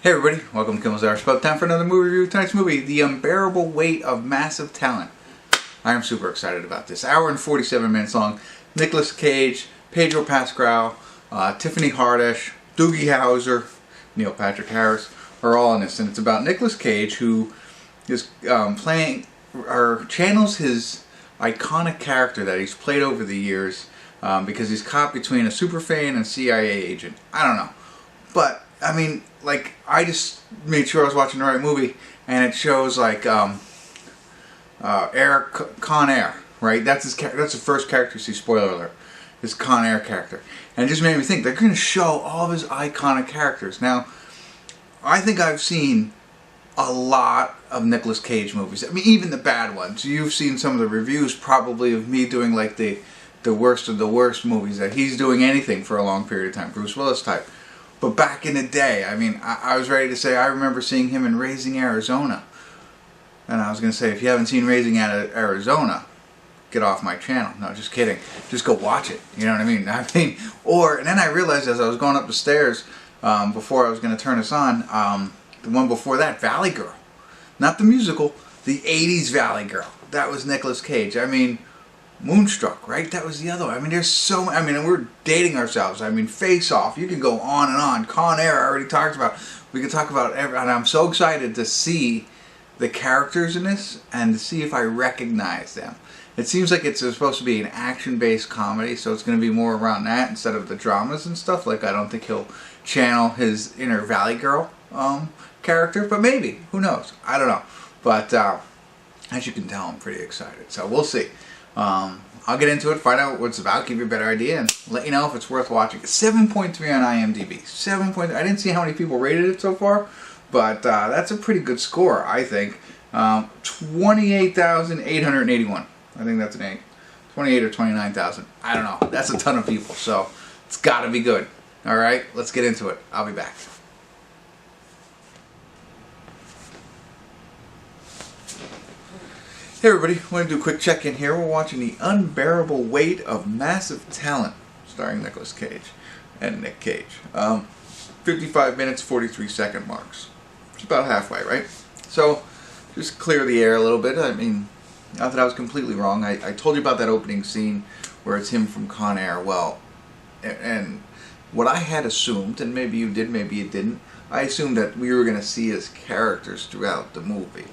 Hey everybody, welcome to Kimmel's Hour. It's about time for another movie review. Tonight's movie, The Unbearable Weight of Massive Talent. I am super excited about this. Hour and 47 minutes long. Nicolas Cage, Pedro Pascal, Tiffany Haddish, Doogie Howser, Neil Patrick Harris are all in this. And it's about Nicolas Cage, who is playing, or channels his iconic character that he's played over the years because he's caught between a superfan and CIA agent. I don't know. But I mean, like, I just made sure I was watching the right movie, and it shows like Con Air, right? That's his. That's the first character you see. Spoiler alert: his Con Air character, and it just made me think they're going to show all of his iconic characters. Now, I think I've seen a lot of Nicolas Cage movies. I mean, even the bad ones. You've seen some of the reviews, probably, of me doing like the worst of the worst movies that he's doing anything for a long period of time, Bruce Willis type. But back in the day, I mean, I was ready to say I remember seeing him in Raising Arizona. And I was going to say, if you haven't seen Raising Arizona, get off my channel. No, just kidding. Just go watch it. You know what I mean? And then I realized as I was going up the stairs, before I was going to turn this on, the one before that, Valley Girl. Not the musical, the 80s Valley Girl. That was Nicolas Cage. I mean, Moonstruck, right? That was the other one. I mean, there's so many. I mean, and we're dating ourselves. I mean, Face Off. You can go on and on. Con Air, I already talked about. We could talk about every. And I'm so excited to see the characters in this and to see if I recognize them. It seems like it's supposed to be an action-based comedy, so it's going to be more around that instead of the dramas and stuff. Like, I don't think he'll channel his inner Valley Girl character, but maybe. Who knows? I don't know. But as you can tell, I'm pretty excited. So we'll see. I'll get into it, find out what it's about, give you a better idea, and let you know if it's worth watching. 7.3 on IMDb. 7. I didn't see how many people rated it so far, but that's a pretty good score, I think. 28,881. I think that's an 8. 28 or 29,000. I don't know. That's a ton of people, so it's got to be good. All right, let's get into it. I'll be back. Hey everybody, I want to do a quick check-in here. We're watching The Unbearable Weight of Massive Talent, starring Nicolas Cage and Nick Cage. 55 minutes, 43 second marks. It's about halfway, right? So, just clear the air a little bit. I mean, not that I was completely wrong. I told you about that opening scene where it's him from Con Air. Well, and what I had assumed, and maybe you did, maybe you didn't, I assumed that we were going to see his characters throughout the movie.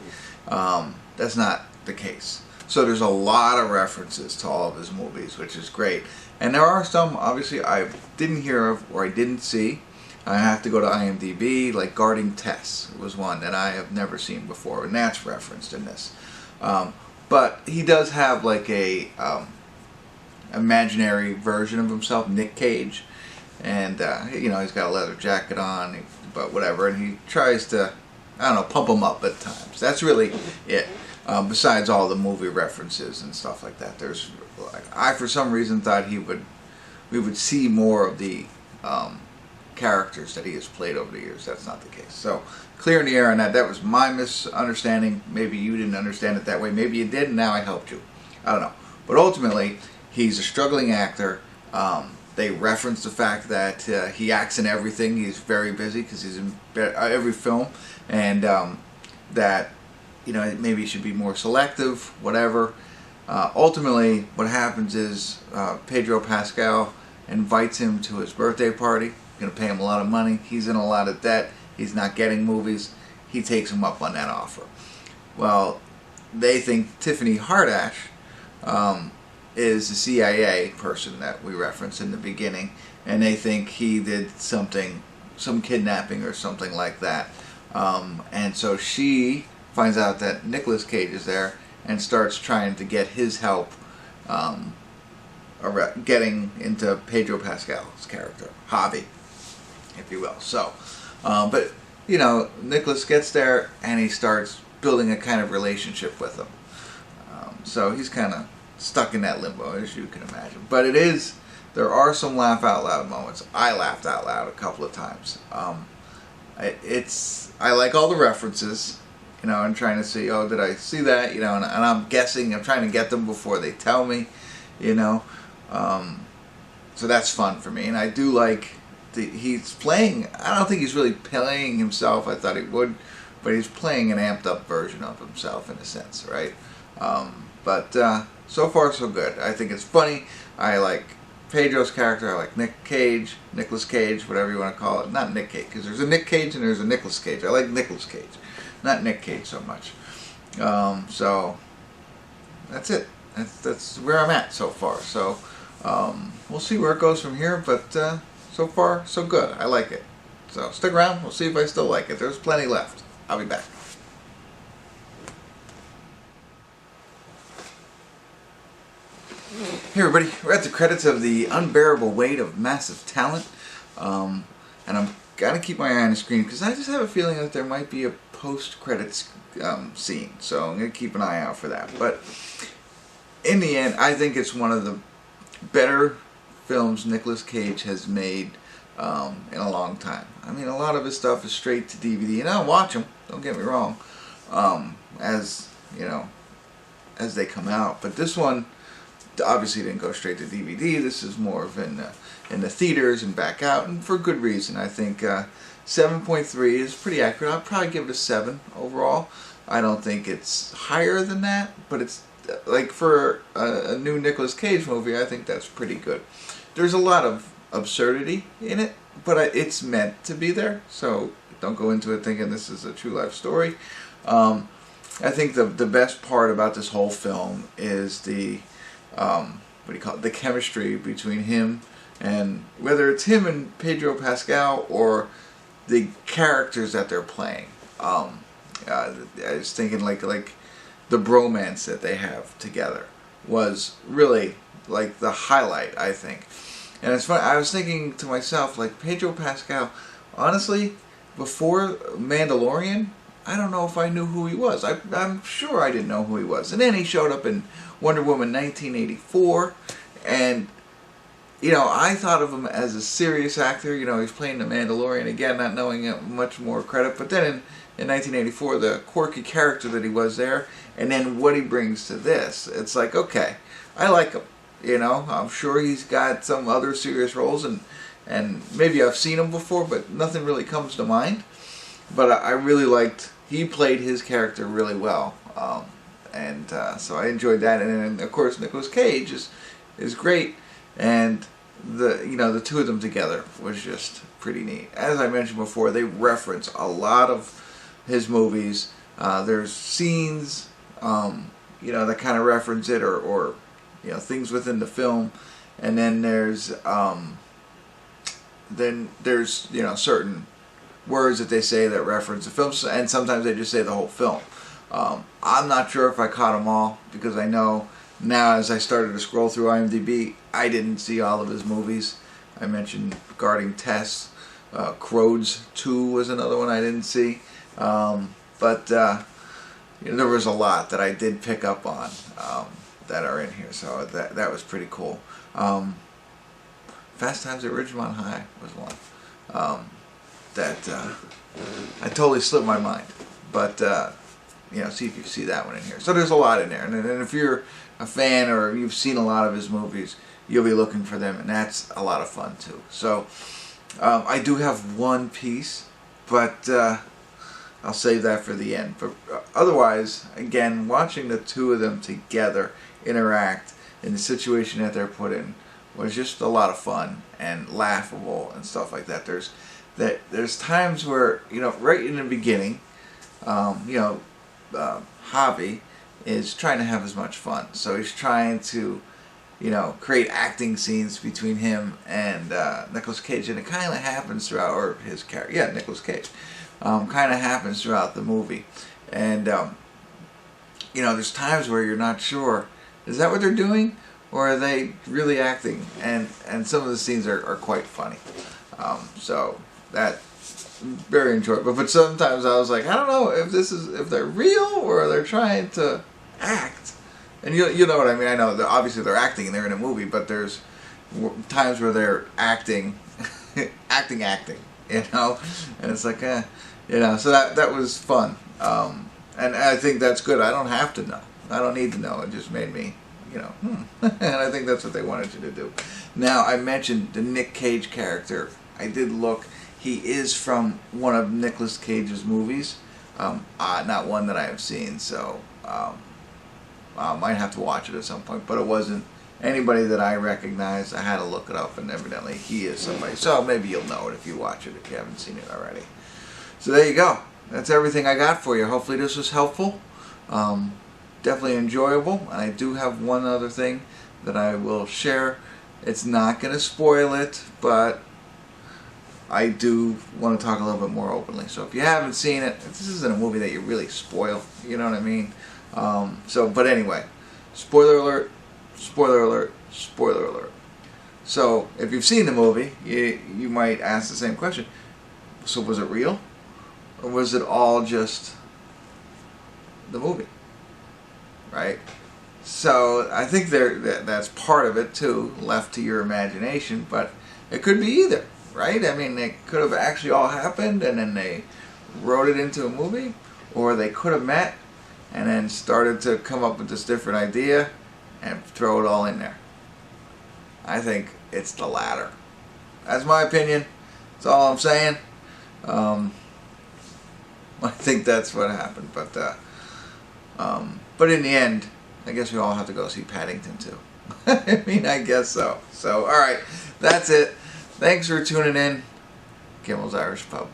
That's not the case. So there's a lot of references to all of his movies, which is great. And there are some, obviously, I didn't hear of or I didn't see. I have to go to IMDb, like Guarding Tess was one that I have never seen before, and that's referenced in this. But he does have like a imaginary version of himself, Nick Cage, and you know, he's got a leather jacket on, but whatever, and he tries to, I don't know, pump him up at times. That's really it. Besides all the movie references and stuff like that, there's, like, I for some reason thought we would see more of the characters that he has played over the years. That's not the case. So clearing the air on that. That was my misunderstanding. Maybe you didn't understand it that way. Maybe you did, and now I helped you. I don't know. But ultimately, he's a struggling actor. They reference the fact that he acts in everything. He's very busy because he's in every film, and that, you know, maybe he should be more selective, whatever. Ultimately, what happens is Pedro Pascal invites him to his birthday party. Going to pay him a lot of money. He's in a lot of debt. He's not getting movies. He takes him up on that offer. Well, they think Tiffany Haddish is the CIA person that we referenced in the beginning, and they think he did something, some kidnapping or something like that. And so she finds out that Nicolas Cage is there and starts trying to get his help getting into Pedro Pascal's character, hobby, if you will. So, but, you know, Nicolas gets there and he starts building a kind of relationship with him. So he's kind of stuck in that limbo, as you can imagine. But there are some laugh out loud moments. I laughed out loud a couple of times. I like all the references. You know, I'm trying to see, oh, did I see that? You know, and I'm guessing, I'm trying to get them before they tell me, you know. So that's fun for me. And I do like he's playing. I don't think he's really playing himself. I thought he would, but he's playing an amped up version of himself in a sense, right? But so far so good. I think it's funny. I like Pedro's character. I like Nicolas Cage, whatever you want to call it. Not Nick Cage, because there's a Nick Cage and there's a Nicolas Cage. I like Nicolas Cage, not Nick Cage so much. So that's it. That's where I'm at so far. So we'll see where it goes from here. But so far so good. I like it. So stick around. We'll see if I still like it. There's plenty left. I'll be back. Hey everybody, we're at the credits of The Unbearable Weight of Massive Talent, and I'm gotta keep my eye on the screen because I just have a feeling that there might be a post-credits scene, so I'm gonna keep an eye out for that. But in the end, I think it's one of the better films Nicolas Cage has made in a long time. I mean, a lot of his stuff is straight to DVD, and I'll watch them. Don't get me wrong, as you know, as they come out. But this one obviously didn't go straight to DVD. This is more of in the theaters and back out, and for good reason. I think 7.3 is pretty accurate. I'll probably give it a 7 overall. I don't think it's higher than that, but it's like for a new Nicolas Cage movie, I think that's pretty good. There's a lot of absurdity in it, but it's meant to be there, so don't go into it thinking this is a true life story. I think the best part about this whole film is the what do you call it? The chemistry between him, and whether it's him and Pedro Pascal or the characters that they're playing. I was thinking like the bromance that they have together was really like the highlight, I think. And it's funny, I was thinking to myself, like, Pedro Pascal, honestly, before Mandalorian, I don't know if I knew who he was. I'm sure I didn't know who he was. And then he showed up in Wonder Woman 1984, and you know, I thought of him as a serious actor. You know, he's playing the Mandalorian again, not knowing much more credit. But then in 1984, the quirky character that he was there, and then what he brings to this, it's like, okay, I like him. You know, I'm sure he's got some other serious roles, and maybe I've seen him before, but nothing really comes to mind. But I really liked, he played his character really well. So I enjoyed that, and then of course Nicolas Cage is great, and the two of them together was just pretty neat. As I mentioned before, they reference a lot of his movies. There's scenes that kind of reference it, or things within the film, and then there's certain words that they say that reference the film, and sometimes they just say the whole film. I'm not sure if I caught them all, because I know now as I started to scroll through IMDb, I didn't see all of his movies. I mentioned Guarding Tess, Crows 2 was another one I didn't see, but there was a lot that I did pick up on that are in here, so that was pretty cool. Fast Times at Ridgemont High was one that I totally slipped my mind, but see if you see that one in here. So there's a lot in there, and if you're a fan or you've seen a lot of his movies, you'll be looking for them, and that's a lot of fun too. So I do have one piece, but I'll save that for the end. But otherwise, again, watching the two of them together interact in the situation that they're put in was just a lot of fun and laughable and stuff like that. There's times where, right in the beginning, Javi is trying to have as much fun. So he's trying to, create acting scenes between him and Nicolas Cage, and it kind of happens throughout, or his character, Nicolas Cage, kind of happens throughout the movie. And, there's times where you're not sure, is that what they're doing, or are they really acting? And some of the scenes are quite funny. So that very enjoyable. But sometimes I was like, I don't know if they're real or they're trying to act. And you know what I mean? I know that obviously they're acting and they're in a movie, but there's times where they're acting, acting, and it's like, so that was fun. And I think that's good. I don't have to know. I don't need to know. It just made me, and I think that's what they wanted you to do. Now, I mentioned the Nick Cage character. I did look. He is from one of Nicolas Cage's movies, not one that I have seen, so I might have to watch it at some point. But it wasn't anybody that I recognized. I had to look it up, and evidently he is somebody. So maybe you'll know it if you watch it, if you haven't seen it already. So there you go. That's everything I got for you. Hopefully this was helpful. Definitely enjoyable. And I do have one other thing that I will share. It's not going to spoil it, but I do want to talk a little bit more openly. So if you haven't seen it, this isn't a movie that you really spoil. You know what I mean? But anyway, spoiler alert, spoiler alert, spoiler alert. So if you've seen the movie, you might ask the same question. So was it real? Or was it all just the movie? Right? So I think that's part of it too, left to your imagination, but it could be either, right? I mean, it could have actually all happened and then they wrote it into a movie, or they could have met and then started to come up with this different idea and throw it all in there. I think it's the latter. That's my opinion. That's all I'm saying. I think that's what happened, but in the end, I guess we all have to go see Paddington too. I mean, I guess so. So, alright, that's it. Thanks for tuning in. Kimmel's Irish Pub.